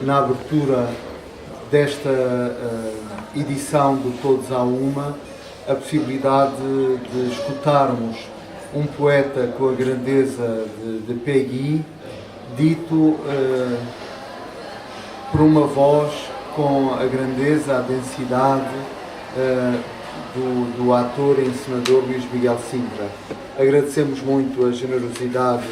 na abertura desta edição do Todos à Uma, a possibilidade de escutarmos um poeta com a grandeza de Peggy, dito por uma voz com a grandeza, a densidade do ator e encenador Luís Miguel Sintra. Agradecemos muito a generosidade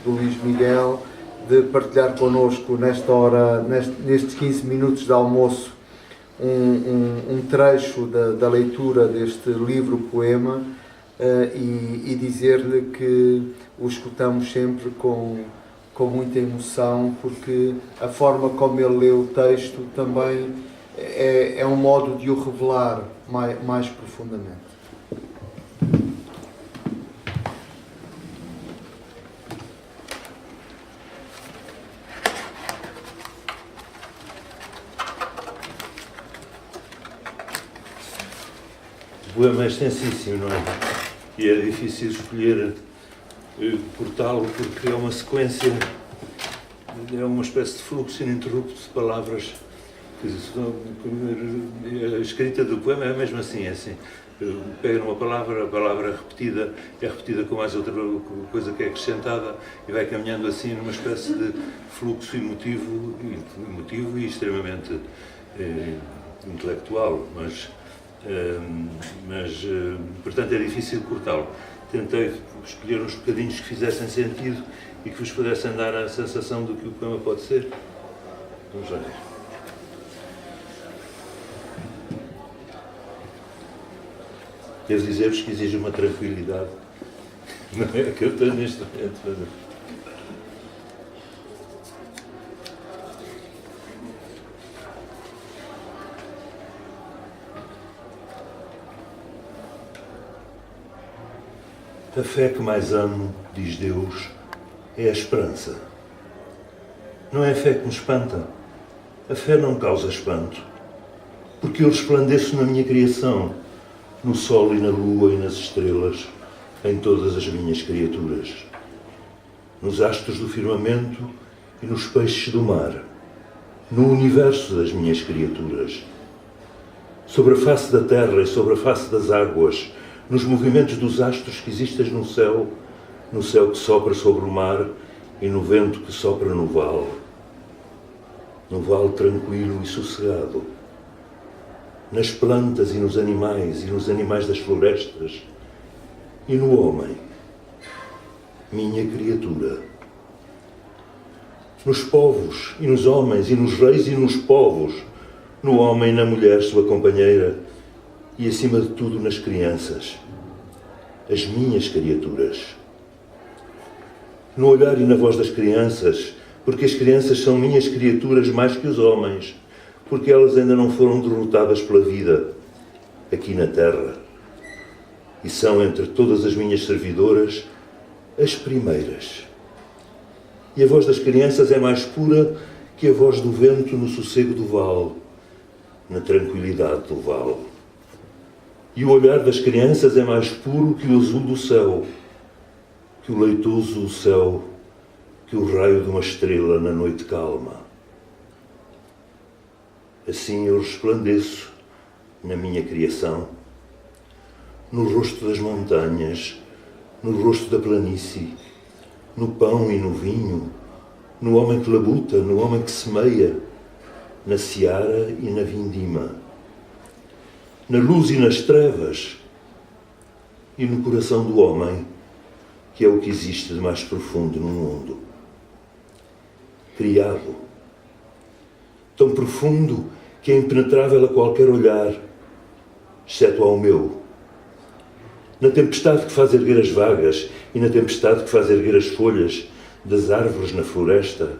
do Luís Miguel de partilhar connosco nesta hora, nestes 15 minutos de almoço, um trecho da leitura deste livro-poema e dizer-lhe que o escutamos sempre com muita emoção, porque a forma como ele lê o texto também é um modo de o revelar mais profundamente. O poema é extensíssimo, não é? E é difícil escolher cortá-lo porque é uma sequência, é uma espécie de fluxo ininterrupto de palavras. A escrita do poema é mesmo assim, é assim. Pega numa palavra, a palavra é repetida com mais outra coisa que é acrescentada e vai caminhando assim numa espécie de fluxo emotivo e extremamente intelectual, mas portanto é difícil cortá-lo. Tentei escolher uns bocadinhos que fizessem sentido e que vos pudessem dar a sensação do que o poema pode ser. Vamos lá ver. Devo dizer-vos que exige uma tranquilidade, não é que eu tenho neste momento. A fé que mais amo, diz Deus, é a esperança. Não é a fé que me espanta. A fé não causa espanto, porque eu resplandeço na minha criação, no sol e na lua e nas estrelas, em todas as minhas criaturas, nos astros do firmamento e nos peixes do mar, no universo das minhas criaturas, sobre a face da terra e sobre a face das águas, nos movimentos dos astros que existem no céu que sopra sobre o mar e no vento que sopra no vale tranquilo e sossegado, nas plantas e nos animais das florestas, e no homem, minha criatura, nos povos e nos homens e nos reis e nos povos, no homem e na mulher sua companheira, e acima de tudo nas crianças, as minhas criaturas. No olhar e na voz das crianças, porque as crianças são minhas criaturas mais que os homens, porque elas ainda não foram derrotadas pela vida aqui na terra e são entre todas as minhas servidoras as primeiras. E a voz das crianças é mais pura que a voz do vento no sossego do vale, na tranquilidade do vale. E o olhar das crianças é mais puro que o azul do céu, que o leitoso céu, que o raio de uma estrela na noite calma. Assim eu resplandeço na minha criação, no rosto das montanhas, no rosto da planície, no pão e no vinho, no homem que labuta, no homem que semeia, na seara e na vindima, na luz e nas trevas, e no coração do homem, que é o que existe de mais profundo no mundo. Criado, tão profundo que é impenetrável a qualquer olhar, exceto ao meu. Na tempestade que faz erguer as vagas e na tempestade que faz erguer as folhas das árvores na floresta,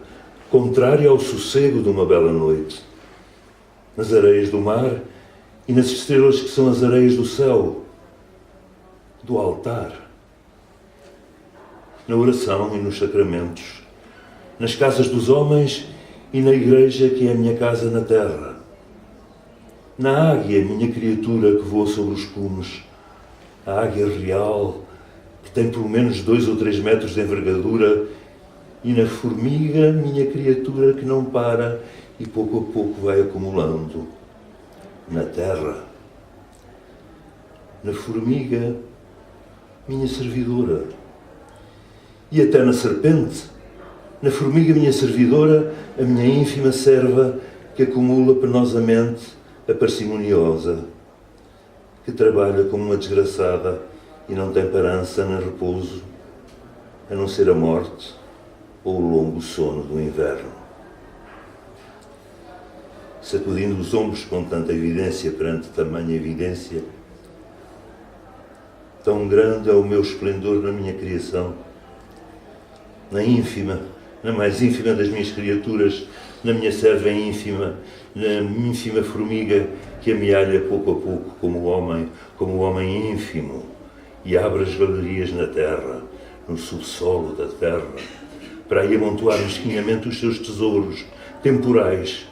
contrária ao sossego de uma bela noite. Nas areias do mar e nas estrelas que são as areias do céu, do altar. Na oração e nos sacramentos, nas casas dos homens e na igreja que é a minha casa na terra. Na águia, minha criatura que voa sobre os cumes, a águia real, que tem pelo menos 2 ou 3 metros de envergadura e na formiga, minha criatura que não para e pouco a pouco vai acumulando. Na terra, na formiga, minha servidora, e até na serpente, na formiga, minha servidora, a minha ínfima serva que acumula penosamente a parcimoniosa, que trabalha como uma desgraçada e não tem parança nem repouso, a não ser a morte ou o longo sono do inverno. Sacudindo os ombros com tanta evidência perante tamanha evidência, tão grande é o meu esplendor na minha criação, na ínfima, na mais ínfima das minhas criaturas, na minha serva ínfima, na ínfima formiga que amealha pouco a pouco como o homem ínfimo, e abre as galerias na terra, no subsolo da terra, para aí amontoar mesquinhamente os seus tesouros temporais,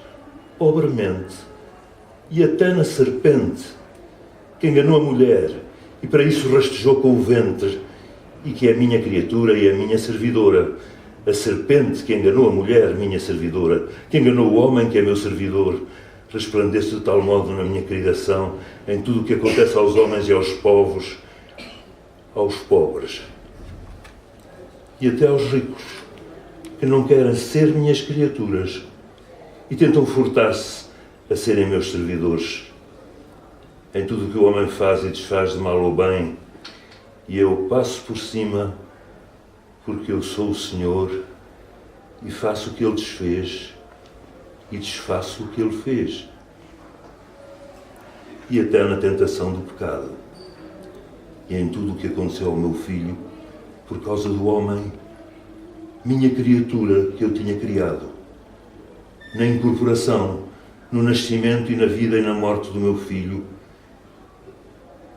pobremente, e até na serpente, que enganou a mulher, e para isso rastejou com o ventre, e que é minha criatura e é minha servidora, a serpente que enganou a mulher, minha servidora, que enganou o homem, que é meu servidor, resplandece de tal modo na minha criação, em tudo o que acontece aos homens e aos povos, aos pobres, e até aos ricos, que não querem ser minhas criaturas, e tentam furtar-se a serem meus servidores. Em tudo o que o homem faz e desfaz de mal ou bem, e eu passo por cima, porque eu sou o Senhor, e faço o que Ele desfez, e desfaço o que Ele fez. E até na tentação do pecado, e em tudo o que aconteceu ao meu filho, por causa do homem, minha criatura que eu tinha criado, na incorporação, no nascimento e na vida e na morte do meu filho,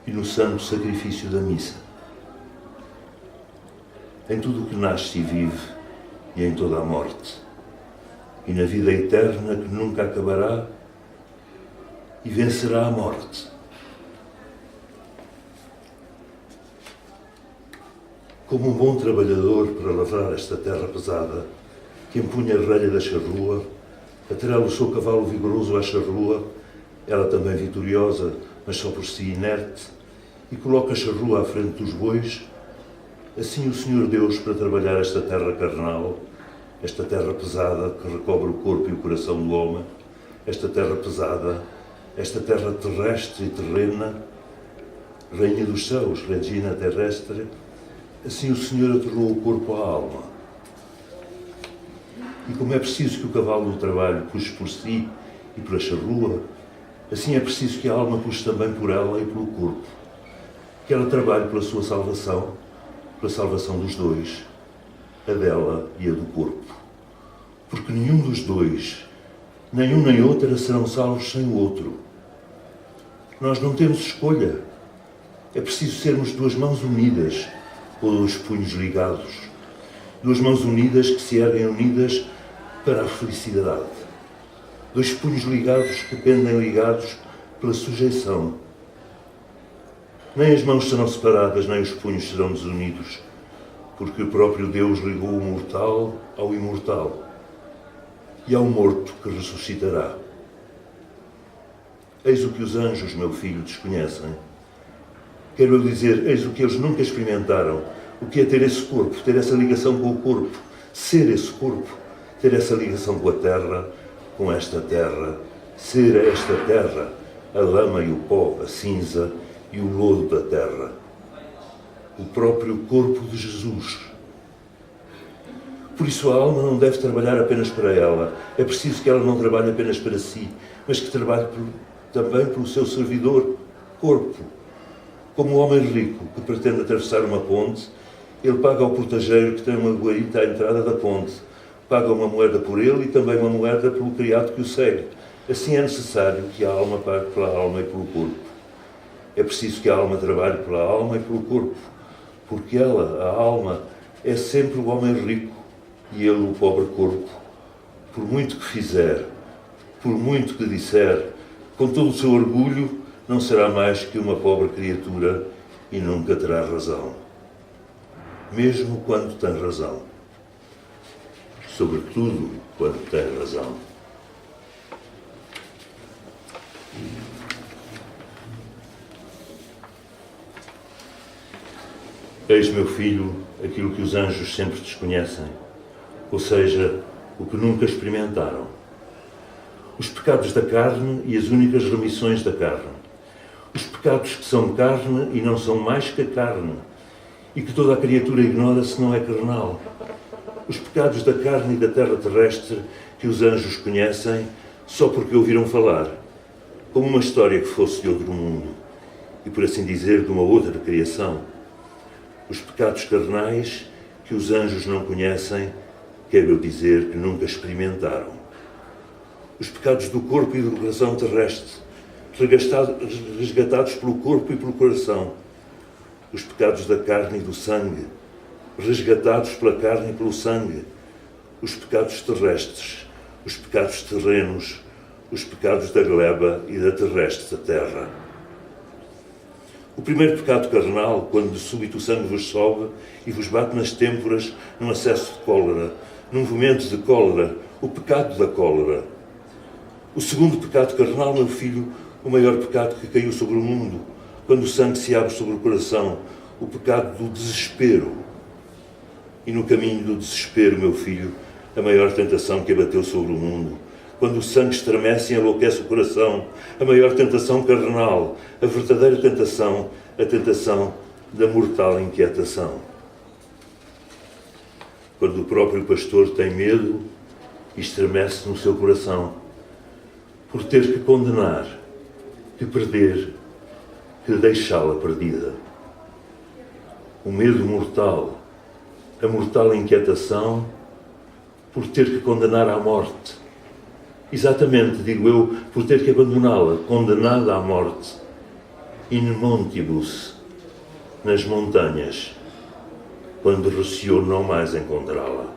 e no santo sacrifício da missa. Em tudo o que nasce e vive, e em toda a morte, e na vida eterna que nunca acabará e vencerá a morte. Como um bom trabalhador para lavrar esta terra pesada, que empunha a relha da charrua, atrela o seu cavalo vigoroso à charrua, ela também vitoriosa, mas só por si inerte, e coloca a charrua à frente dos bois, assim o Senhor Deus, para trabalhar esta terra carnal, esta terra pesada que recobre o corpo e o coração do homem, esta terra pesada, esta terra terrestre e terrena, rainha dos céus, regina terrestre, assim o Senhor aterrou o corpo à alma. E como é preciso que o cavalo do trabalho puxe por si e pela charrua, assim é preciso que a alma puxe também por ela e pelo corpo, que ela trabalhe pela sua salvação, pela salvação dos dois, a dela e a do corpo. Porque nenhum dos dois, nem um nem outra, serão salvos sem o outro. Nós não temos escolha. É preciso sermos duas mãos unidas, ou dois punhos ligados. Duas mãos unidas que se erguem unidas para a felicidade. Dois punhos ligados que pendem ligados pela sujeição. Nem as mãos serão separadas, nem os punhos serão desunidos, porque o próprio Deus ligou o mortal ao imortal e ao morto que ressuscitará. Eis o que os anjos, meu filho, desconhecem. Quero eu dizer, eis o que eles nunca experimentaram, o que é ter esse corpo, ter essa ligação com o corpo, ser esse corpo, ter essa ligação com a terra, com esta terra, ser esta terra, a lama e o pó, a cinza e o lodo da terra. O próprio corpo de Jesus. Por isso a alma não deve trabalhar apenas para ela. É preciso que ela não trabalhe apenas para si, mas que trabalhe também pelo seu servidor, corpo. Como o homem rico que pretende atravessar uma ponte, ele paga ao portageiro que tem uma guarita à entrada da ponte. Paga uma moeda por ele e também uma moeda pelo criado que o segue. Assim é necessário que a alma pague pela alma e pelo corpo. É preciso que a alma trabalhe pela alma e pelo corpo, porque ela, a alma, é sempre o homem rico e ele o pobre corpo. Por muito que fizer, por muito que disser, com todo o seu orgulho, não será mais que uma pobre criatura e nunca terá razão. Mesmo quando tem razão. sobretudo quando tem razão. Eis, meu filho, aquilo que os anjos sempre desconhecem, ou seja, o que nunca experimentaram. Os pecados da carne e as únicas remissões da carne. Os pecados que são carne e não são mais que a carne, e que toda a criatura ignora se não é carnal. Os pecados da carne e da terra terrestre que os anjos conhecem só porque ouviram falar, como uma história que fosse de outro mundo, e por assim dizer, de uma outra criação. Os pecados carnais que os anjos não conhecem, quero eu dizer que nunca experimentaram. Os pecados do corpo e do coração terrestre, resgatados pelo corpo e pelo coração. Os pecados da carne e do sangue, resgatados pela carne e pelo sangue. Os pecados terrestres, os pecados terrenos, os pecados da gleba e da terrestre da terra. O primeiro pecado carnal, quando de súbito o sangue vos sobe e vos bate nas têmporas num acesso de cólera, num momento de cólera, o pecado da cólera. O segundo pecado carnal, meu filho, o maior pecado que caiu sobre o mundo, quando o sangue se abre sobre o coração, o pecado do desespero. E no caminho do desespero, meu filho, a maior tentação que abateu sobre o mundo, quando o sangue estremece e enlouquece o coração, a maior tentação carnal, a verdadeira tentação, a tentação da mortal inquietação. Quando o próprio pastor tem medo e estremece no seu coração, por ter que condenar, que perder, que deixá-la perdida. O medo mortal, a mortal inquietação, por ter que condenar à morte. Exatamente, digo eu, por ter que abandoná-la, condenada à morte. In montibus, nas montanhas, quando receou não mais encontrá-la.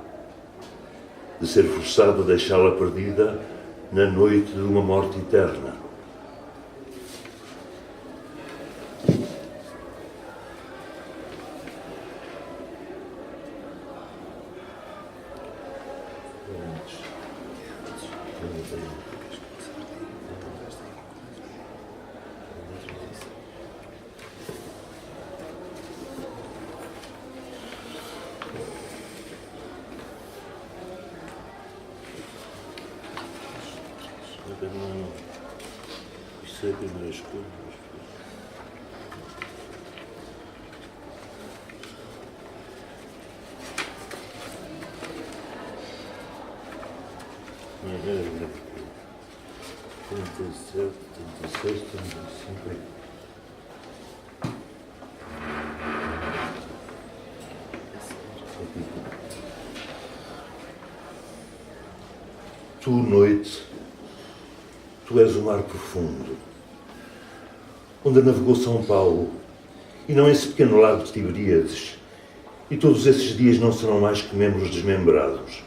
De ser forçado a deixá-la perdida na noite de uma morte eterna. Isto é a primeira escolha. Não é 37, 36, 35. Tu, noite, tu és o mar profundo, onde navegou São Paulo, e não esse pequeno lago de Tiberíades. E todos esses dias não serão mais que membros desmembrados.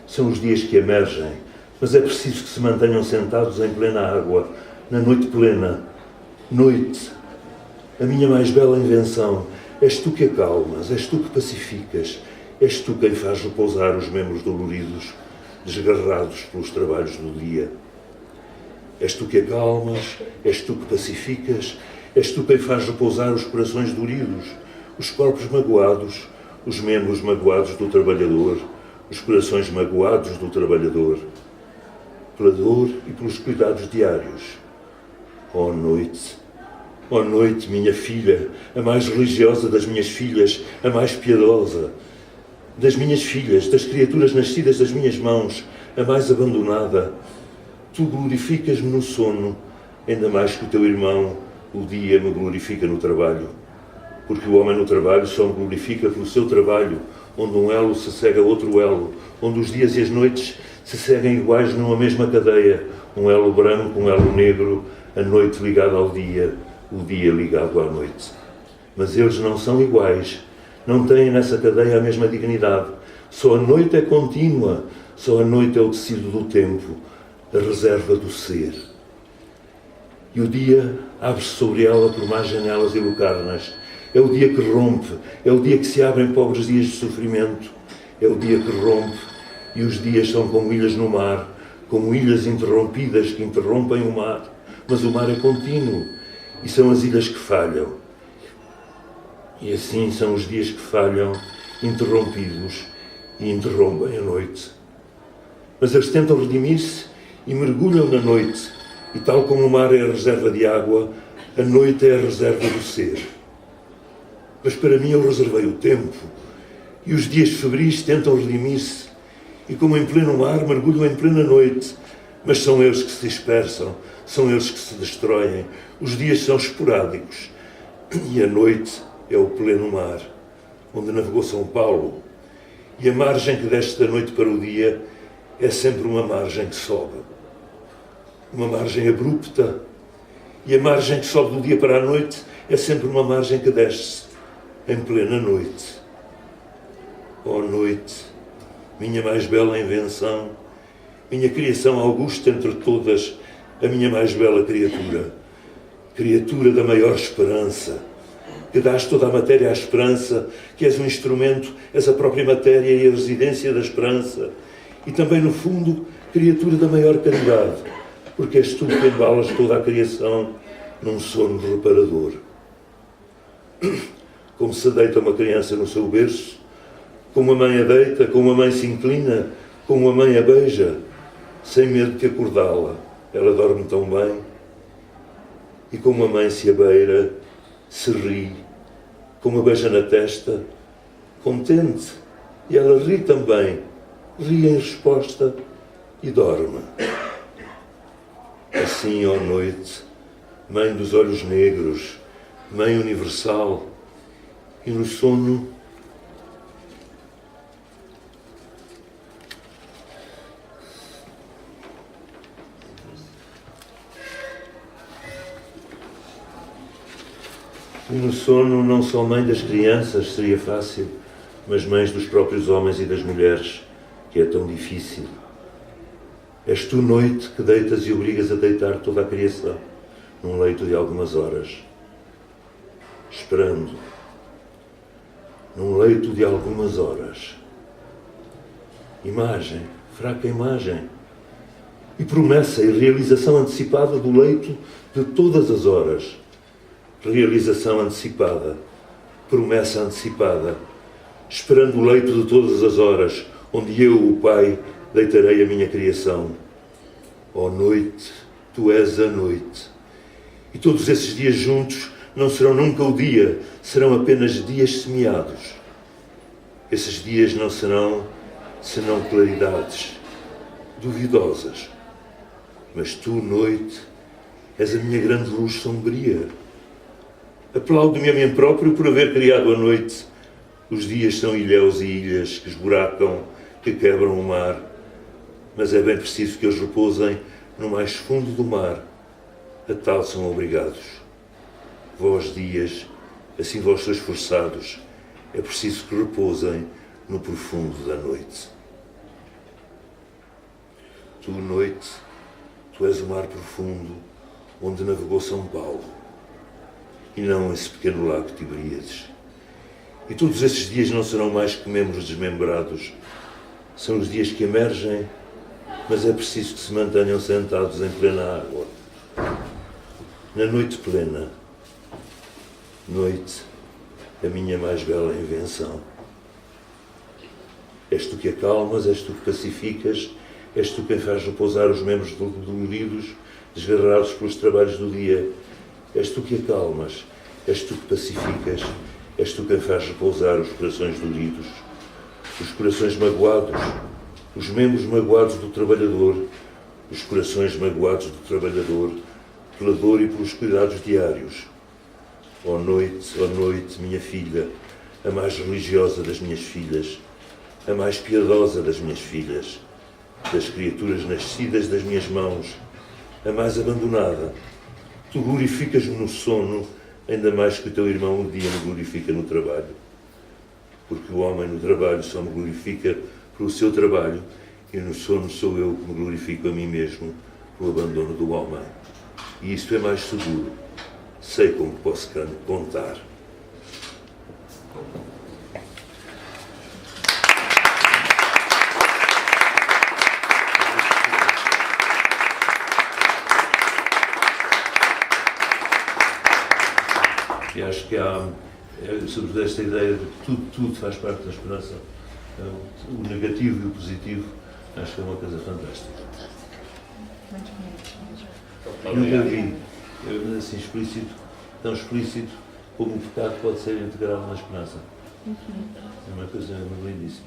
São os dias que emergem, mas é preciso que se mantenham sentados em plena água, na noite plena. Noite, a minha mais bela invenção, és tu que acalmas, és tu que pacificas, és tu quem faz repousar os membros doloridos, desgarrados pelos trabalhos do dia. És tu que acalmas, és tu que pacificas, és tu quem faz repousar os corações doridos, os corpos magoados, os membros magoados do trabalhador, os corações magoados do trabalhador, pela dor e pelos cuidados diários. Ó noite, minha filha, a mais religiosa das minhas filhas, a mais piedosa das minhas filhas, das criaturas nascidas das minhas mãos, a mais abandonada, tu glorificas-me no sono, ainda mais que o teu irmão, o dia, me glorifica no trabalho. Porque o homem no trabalho só me glorifica pelo seu trabalho, onde um elo se segue a outro elo, onde os dias e as noites se seguem iguais numa mesma cadeia, um elo branco, um elo negro, a noite ligada ao dia, o dia ligado à noite. Mas eles não são iguais, não têm nessa cadeia a mesma dignidade. Só a noite é contínua, só a noite é o tecido do tempo, a reserva do ser. E o dia abre-se sobre ela por mais janelas e lucarnas. É o dia que rompe, é o dia que se abrem pobres dias de sofrimento, é o dia que rompe e os dias são como ilhas no mar, como ilhas interrompidas que interrompem o mar, mas o mar é contínuo, e são as ilhas que falham. E assim são os dias que falham, interrompidos, e interrompem a noite. Mas eles tentam redimir-se e mergulham na noite, e tal como o mar é a reserva de água, a noite é a reserva do ser. Mas para mim eu reservei o tempo, e os dias febris tentam redimir-se, e como em pleno mar mergulham em plena noite, mas são eles que se dispersam, são eles que se destroem. Os dias são esporádicos, e a noite é o pleno mar, onde navegou São Paulo, e a margem que desce da noite para o dia é sempre uma margem que sobe, uma margem abrupta, e a margem que sobe do dia para a noite é sempre uma margem que desce em plena noite. Ó noite, minha mais bela invenção, minha criação augusta entre todas, a minha mais bela criatura, criatura da maior esperança, que dás toda a matéria à esperança, que és um instrumento, és a própria matéria e a residência da esperança, e também, no fundo, criatura da maior caridade, porque és tu que embalas toda a criação num sono reparador. Como se deita uma criança no seu berço, como a mãe a deita, como a mãe se inclina, como a mãe a beija, sem medo de acordá-la, ela dorme tão bem. E como a mãe se abeira, se ri, como a beija na testa, contente, e ela ri também, ri em resposta e dorme. Assim, ó noite, mãe dos olhos negros, mãe universal, e no sono não só mãe das crianças, seria fácil, mas mães dos próprios homens e das mulheres, que é tão difícil. És tu, noite, que deitas e obrigas a deitar toda a criação num leito de algumas horas, esperando, num leito de algumas horas. Imagem, fraca imagem, e promessa e realização antecipada do leito de todas as horas. Realização antecipada, promessa antecipada, esperando o leito de todas as horas, onde eu, o Pai, deitarei a minha criação. Ó noite, tu és a noite. E todos esses dias juntos não serão nunca o dia, serão apenas dias semeados. Esses dias não serão senão claridades duvidosas. Mas tu, noite, és a minha grande luz sombria. Aplaudo-me a mim próprio por haver criado a noite. Os dias são ilhéus e ilhas que esburacam, que quebram o mar. Mas é bem preciso que eles repousem no mais fundo do mar. A tal são obrigados. Vós, dias, assim vós sois forçados, é preciso que repousem no profundo da noite. Tu, noite, tu és o mar profundo onde navegou São Paulo, e não esse pequeno lago Tiberíades. E todos esses dias não serão mais que membros desmembrados. São os dias que emergem, mas é preciso que se mantenham sentados em plena água. Na noite plena, noite, a minha mais bela invenção. És tu que acalmas, és tu que pacificas, és tu quem faz repousar os membros doloridos, desgarrados pelos trabalhos do dia. És tu que acalmas, és tu que pacificas, és tu quem faz repousar os corações doridos, os corações magoados, os membros magoados do trabalhador, os corações magoados do trabalhador, pela dor e pelos cuidados diários. Ó noite, minha filha, a mais religiosa das minhas filhas, a mais piedosa das minhas filhas, das criaturas nascidas das minhas mãos, a mais abandonada, tu glorificas-me no sono, ainda mais que o teu irmão um dia me glorifica no trabalho. Porque o homem no trabalho só me glorifica pelo seu trabalho, e no sono sou eu que me glorifico a mim mesmo pelo abandono do homem. E isto é mais seguro. Sei como posso contar. E acho que há, sobretudo, esta ideia de que tudo faz parte da esperança, o negativo e o positivo, acho que é uma coisa fantástica. Nunca vi, assim explícito, tão explícito como o pecado pode ser integrado na esperança. É uma coisa lindíssima.